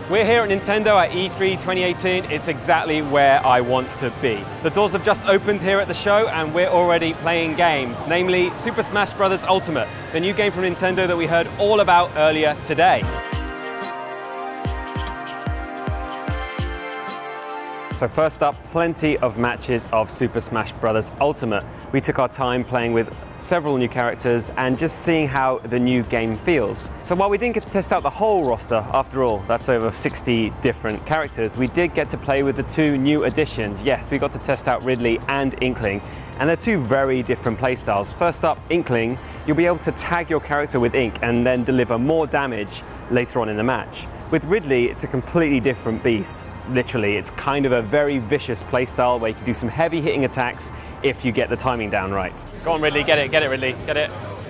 We're here at Nintendo at E3 2018. It's exactly where I want to be. The doors have just opened here at the show and we're already playing games, namely Super Smash Bros. Ultimate, the new game from Nintendo that we heard all about earlier today. So first up, plenty of matches of Super Smash Bros. Ultimate. We took our time playing with several new characters and just seeing how the new game feels. So while we didn't get to test out the whole roster, after all, that's over 60 different characters, we did get to play with the two new additions. Yes, we got to test out Ridley and Inkling, and they're two very different playstyles. First up, Inkling, you'll be able to tag your character with ink and then deliver more damage later on in the match. With Ridley, it's a completely different beast. Literally, it's kind of a very vicious playstyle where you can do some heavy hitting attacks if you get the timing down right. Go on Ridley, get it Ridley, get it.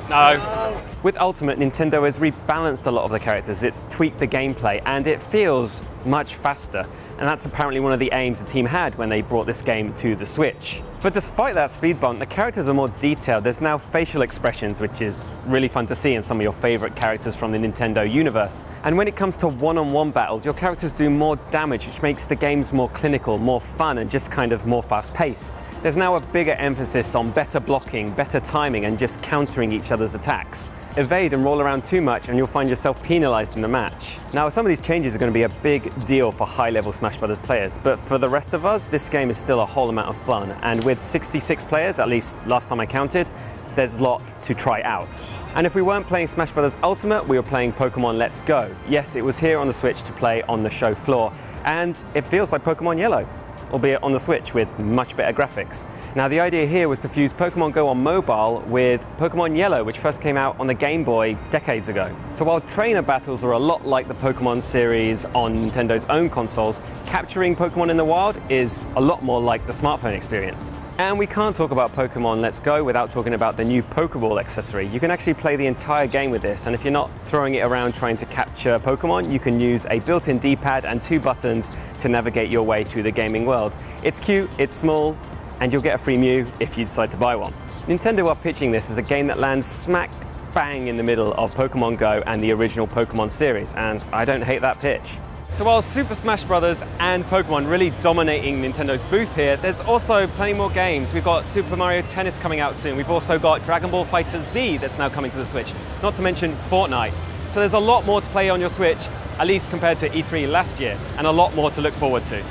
No. With Ultimate, Nintendo has rebalanced a lot of the characters. It's tweaked the gameplay and it feels much faster. And that's apparently one of the aims the team had when they brought this game to the Switch. But despite that speed bump, the characters are more detailed. There's now facial expressions, which is really fun to see in some of your favorite characters from the Nintendo universe. And when it comes to one-on-one battles, your characters do more damage, which makes the games more clinical, more fun, and just kind of more fast-paced. There's now a bigger emphasis on better blocking, better timing, and just countering each other's attacks. Evade and roll around too much and you'll find yourself penalized in the match. Now, some of these changes are going to be a big deal for high-level Smash Bros. Players, but for the rest of us, this game is still a whole amount of fun. And with 66 players, at least last time I counted, there's a lot to try out. And if we weren't playing Smash Bros. Ultimate, we were playing Pokemon Let's Go. Yes, it was here on the Switch to play on the show floor, and it feels like Pokemon Yellow, albeit on the Switch with much better graphics. Now the idea here was to fuse Pokemon Go on mobile with Pokemon Yellow, which first came out on the Game Boy decades ago. So while trainer battles are a lot like the Pokemon series on Nintendo's own consoles, capturing Pokemon in the wild is a lot more like the smartphone experience. And we can't talk about Pokemon Let's Go without talking about the new Pokeball accessory. You can actually play the entire game with this, and if you're not throwing it around trying to capture Pokemon, you can use a built-in D-pad and 2 buttons to navigate your way through the gaming world. It's cute, it's small, and you'll get a free Mew if you decide to buy one. Nintendo are pitching this as a game that lands smack bang in the middle of Pokemon Go and the original Pokemon series, and I don't hate that pitch. So while Super Smash Bros. And Pokemon really dominating Nintendo's booth here, there's also plenty more games. We've got Super Mario Tennis coming out soon. We've also got Dragon Ball FighterZ that's now coming to the Switch, not to mention Fortnite. So there's a lot more to play on your Switch, at least compared to E3 last year, and a lot more to look forward to.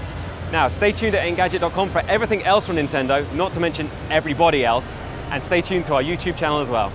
Now, stay tuned at Engadget.com for everything else from Nintendo, not to mention everybody else, and stay tuned to our YouTube channel as well.